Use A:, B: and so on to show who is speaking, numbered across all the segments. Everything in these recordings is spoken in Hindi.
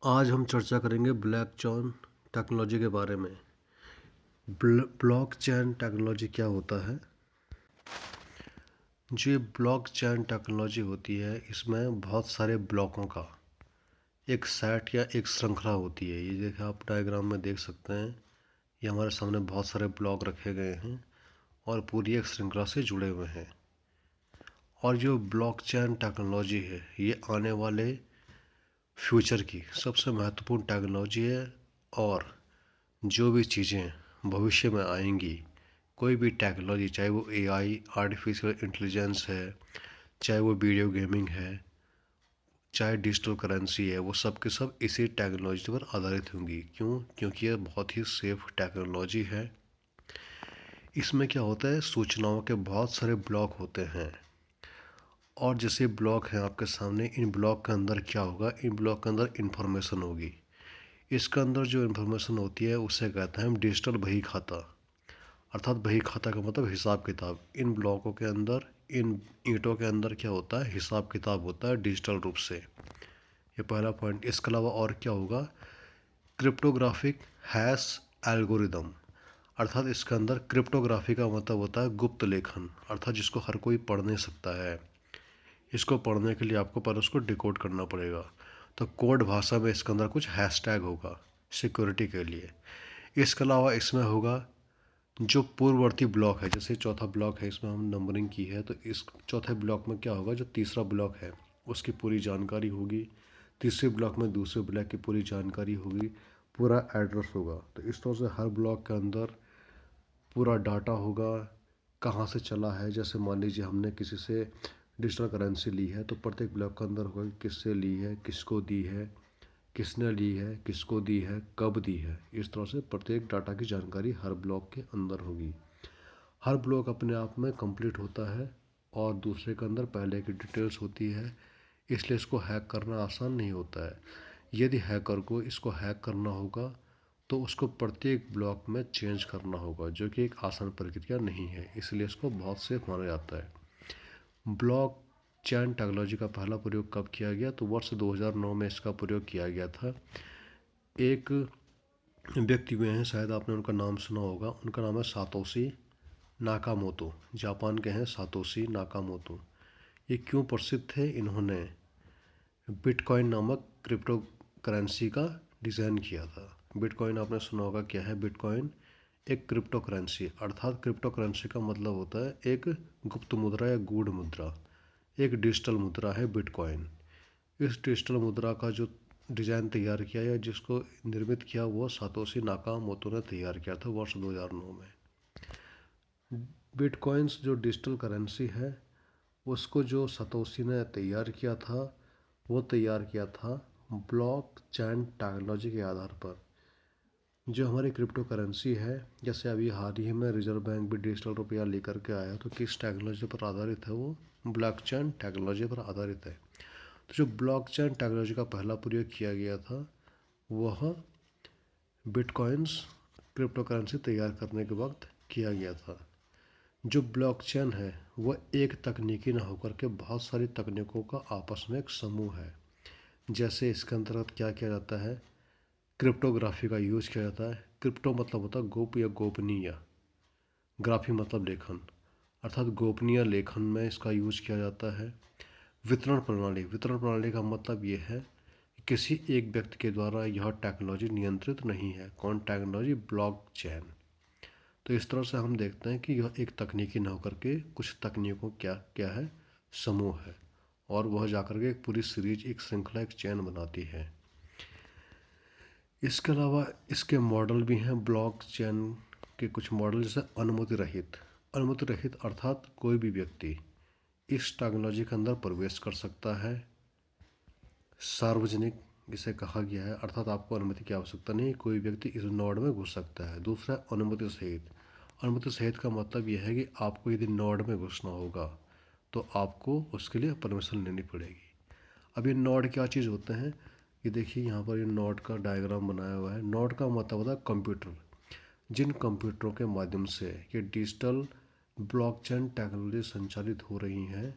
A: आज हम चर्चा करेंगे ब्लॉकचेन टेक्नोलॉजी के बारे में। ब्लॉकचेन टेक्नोलॉजी क्या होता है? जो ये ब्लॉकचेन टेक्नोलॉजी होती है, इसमें बहुत सारे ब्लॉकों का एक सेट या एक श्रृंखला होती है। ये देखिए, आप डायग्राम में देख सकते हैं। ये हमारे सामने बहुत सारे ब्लॉक रखे गए हैं और पूरी एक श्रृंखला से जुड़े हुए हैं। और जो ब्लॉकचेन टेक्नोलॉजी है, ये आने वाले फ्यूचर की सबसे महत्वपूर्ण टेक्नोलॉजी है। और जो भी चीज़ें भविष्य में आएंगी, कोई भी टेक्नोलॉजी, चाहे वो एआई, आर्टिफिशियल इंटेलिजेंस है, चाहे वो वीडियो गेमिंग है, चाहे डिजिटल करेंसी है, वो सब के सब इसी टेक्नोलॉजी पर आधारित होंगी। क्यों? क्योंकि ये बहुत ही सेफ टेक्नोलॉजी है। इसमें क्या होता है, सूचनाओं के बहुत सारे ब्लॉक होते हैं। और जैसे ब्लॉक हैं आपके सामने, इन ब्लॉक के अंदर क्या होगा, इन ब्लॉक के अंदर इंफॉर्मेशन होगी। इसके अंदर जो इन्फॉर्मेशन होती है उसे कहते हैं हम डिजिटल बही खाता। अर्थात बही खाता का मतलब हिसाब किताब। इन ब्लॉकों के अंदर, इन ईंटों के अंदर क्या होता है, हिसाब किताब होता है डिजिटल रूप से। ये पहला पॉइंट। इसके अलावा और क्या होगा, क्रिप्टोग्राफिक हैश एल्गोरिदम। अर्थात इसके अंदर क्रिप्टोग्राफी का मतलब होता है गुप्त लेखन, अर्थात जिसको हर कोई पढ़ नहीं सकता है। इसको पढ़ने के लिए आपको पहले उसको डिकोड करना पड़ेगा। तो कोड भाषा में इसके अंदर कुछ हैशटैग होगा सिक्योरिटी के लिए। इसके अलावा इसमें होगा जो पूर्ववर्ती ब्लॉक है। जैसे चौथा ब्लॉक है, इसमें हम नंबरिंग की है, तो इस चौथे ब्लॉक में क्या होगा, जो तीसरा ब्लॉक है उसकी पूरी जानकारी होगी। तीसरे ब्लॉक में दूसरे ब्लॉक की पूरी जानकारी होगी, पूरा एड्रेस होगा। तो इस तरह से हर ब्लॉक के अंदर पूरा डाटा होगा, कहाँ से चला है। जैसे मान लीजिए हमने किसी से डिजिटल करेंसी ली है, तो प्रत्येक ब्लॉक के अंदर होगा कि किससे ली है, किसको दी है, किसने ली है, किसको दी है, कब दी है। इस तरह से प्रत्येक डाटा की जानकारी हर ब्लॉक के अंदर होगी। हर ब्लॉक अपने आप में कंप्लीट होता है और दूसरे के अंदर पहले की डिटेल्स होती है, इसलिए इसको हैक करना आसान नहीं होता है। यदि हैकर को इसको हैक करना होगा तो उसको प्रत्येक ब्लॉक में चेंज करना होगा, जो कि एक आसान प्रक्रिया नहीं है, इसलिए इसको बहुत सेफ माना जाता है। ब्लॉक चैन टेक्नोलॉजी का पहला प्रयोग कब किया गया, तो वर्ष 2009 में इसका प्रयोग किया गया था। एक व्यक्ति हुए हैं, शायद आपने उनका नाम सुना होगा। उनका नाम है सातोशी नाकामोतो। जापान के हैं सातोशी नाकामोतो। ये क्यों प्रसिद्ध थे, इन्होंने बिटकॉइन नामक क्रिप्टो करेंसी का डिज़ाइन किया था। बिटकॉइन आपने सुना होगा, क्या है बिटकॉइन? एक क्रिप्टो करेंसी। अर्थात क्रिप्टो करेंसी का मतलब होता है एक गुप्त मुद्रा या गूढ़ मुद्रा। एक डिजिटल मुद्रा है बिटकॉइन। इस डिजिटल मुद्रा का जो डिज़ाइन तैयार किया या जिसको निर्मित किया, वो सातोशी नाकामोतो ने तैयार किया था वर्ष 2009 में। बिटकॉइंस जो डिजिटल करेंसी है, उसको जो सातोशी ने तैयार किया था, वो तैयार किया था ब्लॉक चैन टेक्नोलॉजी के आधार पर। जो हमारी क्रिप्टो करेंसी है, जैसे अभी हाल ही में रिजर्व बैंक भी डिजिटल रुपया लेकर के आया, तो किस टेक्नोलॉजी पर आधारित है वो? ब्लॉकचेन टेक्नोलॉजी पर आधारित है। तो जो ब्लॉकचेन टेक्नोलॉजी का पहला प्रयोग किया गया था, वह बिटकॉइंस क्रिप्टो करेंसी तैयार करने के वक्त किया गया था। जो ब्लॉकचेन है, वह एक तकनीकी न होकर के बहुत सारी तकनीकों का आपस में एक समूह है। जैसे इसके अंतर्गत क्या किया जाता है, क्रिप्टोग्राफी का यूज़ किया जाता है। क्रिप्टो मतलब होता है गोप या गोपनीय, ग्राफी मतलब लेखन, अर्थात गोपनीय लेखन में इसका यूज़ किया जाता है। वितरण प्रणाली, वितरण प्रणाली का मतलब ये है कि किसी एक व्यक्ति के द्वारा यह टेक्नोलॉजी नियंत्रित नहीं है। कौन टेक्नोलॉजी? ब्लॉकचेन। तो इस तरह से हम देखते हैं कि यह एक तकनीकी न होकर के कुछ तकनीकों क्या क्या है, समूह है, और वह जाकर के एक पूरी सीरीज, एक श्रृंखला, एक चैन बनाती है। इसके अलावा इसके मॉडल भी हैं ब्लॉक चैन के। कुछ मॉडल जैसे अनुमति रहित। अनुमति रहित अर्थात कोई भी व्यक्ति इस टेक्नोलॉजी के अंदर प्रवेश कर सकता है। सार्वजनिक इसे कहा गया है, अर्थात आपको अनुमति की आवश्यकता नहीं, कोई व्यक्ति इस नोड में घुस सकता है। दूसरा, अनुमति सहित। अनुमति सहित का मतलब यह है कि आपको यदि नोड में घुसना होगा तो आपको उसके लिए परमिशन लेनी पड़ेगी। अब ये नोड क्या चीज़ होते हैं, ये देखिए यहाँ पर ये नोड का डायग्राम बनाया हुआ है। नोड का मतलब होता है कंप्यूटर। जिन कंप्यूटरों के माध्यम से ये डिजिटल ब्लॉकचेन टेक्नोलॉजी संचालित हो रही हैं,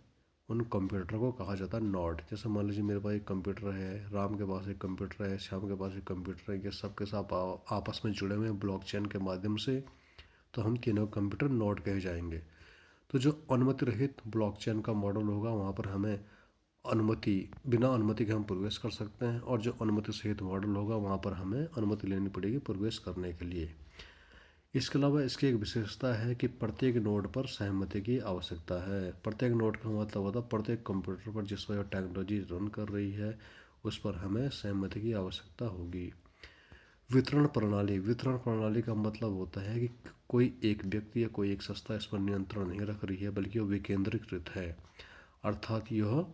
A: उन कंप्यूटर को कहा जाता है नॉड। जैसे मान लीजिए मेरे पास एक कंप्यूटर है, राम के पास एक कंप्यूटर है, श्याम के पास एक कंप्यूटर है, ये सब के सब आपस में जुड़े हुए हैं ब्लॉकचेन के माध्यम से, तो हम तीनों कंप्यूटर नोड कहे जाएंगे। तो जो अनुमति रहित ब्लॉकचेन का मॉडल होगा वहाँ पर हमें अनुमति बिना अनुमति के हम प्रवेश कर सकते हैं, और जो अनुमति सहित मॉडल होगा वहाँ पर हमें अनुमति लेनी पड़ेगी प्रवेश करने के लिए। इसके अलावा इसकी एक विशेषता है कि प्रत्येक नोड पर सहमति की आवश्यकता है। प्रत्येक नोड का मतलब होता है प्रत्येक कंप्यूटर पर जिस पर टेक्नोलॉजी रन कर रही है उस पर हमें सहमति की आवश्यकता होगी। वितरण प्रणाली का मतलब होता है कि कोई एक व्यक्ति या कोई एक संस्था इस पर नियंत्रण नहीं रख रही है, बल्कि वो विकेंद्रीकृत है, अर्थात यह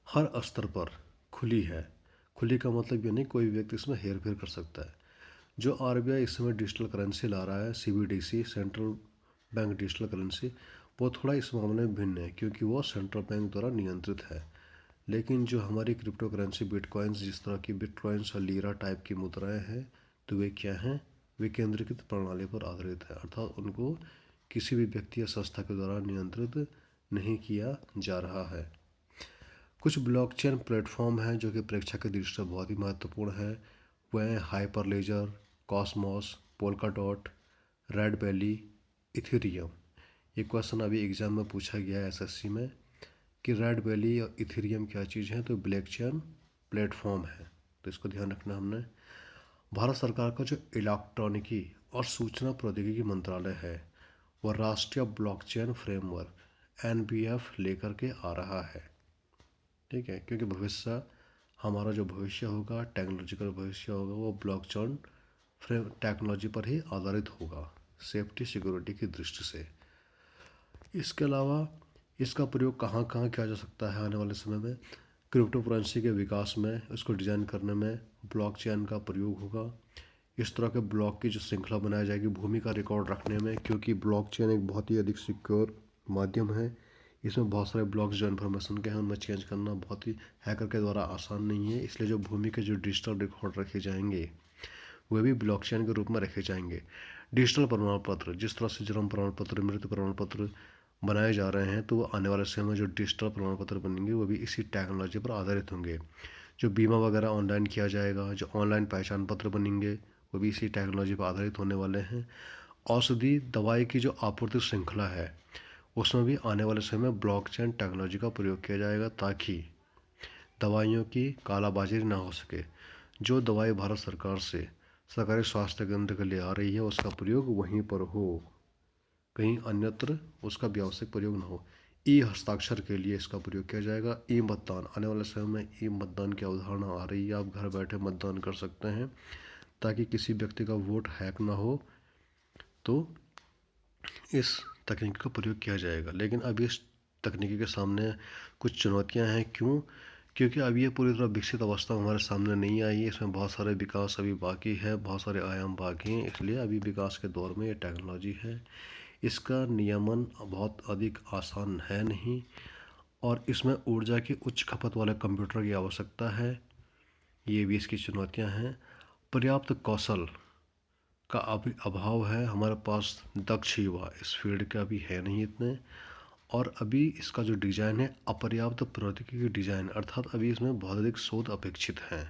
A: हर स्तर पर खुली है। खुली का मतलब ये नहीं कोई व्यक्ति इसमें हेर फेर कर सकता है। जो आरबीआई इस समय डिजिटल करेंसी ला रहा है, CBDC, central bank digital currency, वो थोड़ा इस मामले में भिन्न है क्योंकि वो सेंट्रल बैंक द्वारा नियंत्रित है। लेकिन जो हमारी क्रिप्टो करेंसी बिटकॉइंस, जिस तरह की बिटकॉइंस और लीरा टाइप की मुद्राएं हैं, तो वे क्या हैं, वे केंद्रीकृत प्रणाली पर आधारित है, अर्थात उनको किसी भी व्यक्ति या संस्था के द्वारा नियंत्रित नहीं किया जा रहा है। कुछ ब्लॉकचेन प्लेटफॉर्म हैं जो कि परीक्षा की दृष्टि से बहुत ही महत्वपूर्ण है। वह हैं Hyperledger, Cosmos, Polkadot, red valley, Ethereum. ये क्वेश्चन अभी एग्जाम में पूछा गया है एसएससी में कि रेड वैली और इथेरियम क्या चीज़ है, तो ब्लॉकचेन प्लेटफॉर्म है, तो इसको ध्यान रखना हमने। भारत सरकार का जो इलेक्ट्रॉनिकी और सूचना प्रौद्योगिकी मंत्रालय है वह राष्ट्रीय ब्लॉकचेन फ्रेमवर्क एनबीएफ लेकर के आ रहा है। ठीक है, क्योंकि भविष्य, हमारा जो भविष्य होगा, टेक्नोलॉजिकल भविष्य होगा, वो ब्लॉकचेन फ्रेम टेक्नोलॉजी पर ही आधारित होगा, सेफ्टी सिक्योरिटी की दृष्टि से। इसके अलावा इसका प्रयोग कहाँ कहाँ किया जा सकता है आने वाले समय में, क्रिप्टो करेंसी के विकास में, उसको डिज़ाइन करने में ब्लॉकचेन का प्रयोग होगा। इस तरह के ब्लॉक की जो श्रृंखला बनाई जाएगी भूमि का रिकॉर्ड रखने में, क्योंकि ब्लॉकचेन एक बहुत ही अधिक सिक्योर माध्यम है। इसमें बहुत सारे ब्लॉक्स जो इन्फॉर्मेशन के हैं उनमें चेंज करना बहुत ही हैकर के द्वारा आसान नहीं है, इसलिए जो भूमि के जो डिजिटल रिकॉर्ड रखे जाएंगे वे भी ब्लॉकचेन के रूप में रखे जाएंगे। डिजिटल प्रमाण पत्र, जिस तरह से जन्म प्रमाण पत्र, मृत्यु प्रमाण पत्र बनाए जा रहे हैं, तो वो आने वाले समय में जो डिजिटल प्रमाण पत्र बनेंगे वो भी इसी टेक्नोलॉजी पर आधारित होंगे। जो बीमा वगैरह ऑनलाइन किया जाएगा, जो ऑनलाइन पहचान पत्र बनेंगे वो भी इसी टेक्नोलॉजी पर आधारित होने वाले हैं। औषधि दवाई की जो आपूर्ति श्रृंखला है उसमें भी आने वाले समय में ब्लॉकचेन टेक्नोलॉजी का प्रयोग किया जाएगा, ताकि दवाइयों की कालाबाजारी ना हो सके। जो दवाई भारत सरकार से सरकारी स्वास्थ्य केंद्र के लिए आ रही है उसका प्रयोग वहीं पर हो, कहीं अन्यत्र उसका व्यावसायिक प्रयोग ना हो। ई हस्ताक्षर के लिए इसका प्रयोग किया जाएगा। ई मतदान, आने वाले समय में ई मतदान की अवधारणा आ रही है, आप घर बैठे मतदान कर सकते हैं ताकि किसी व्यक्ति का वोट हैक ना हो, तो इस तकनीक का प्रयोग किया जाएगा। लेकिन अभी इस तकनीकी के सामने कुछ चुनौतियां हैं। क्यों? क्योंकि अभी ये पूरी तरह विकसित अवस्था हमारे सामने नहीं आई है, इसमें बहुत सारे विकास अभी बाकी है, बहुत सारे आयाम बाकी हैं, इसलिए अभी विकास के दौर में ये टेक्नोलॉजी है। इसका नियमन बहुत अधिक आसान है नहीं, और इसमें ऊर्जा की उच्च खपत वाले कंप्यूटर की आवश्यकता है, ये भी इसकी चुनौतियां हैं। पर्याप्त कौशल का अभी अभाव है, हमारे पास दक्ष युवा इस फील्ड के अभी है नहीं इतने, और अभी इसका जो डिज़ाइन है अपर्याप्त प्रौद्योगिकी डिज़ाइन, अर्थात अभी इसमें बहुत अधिक शोध अपेक्षित हैं।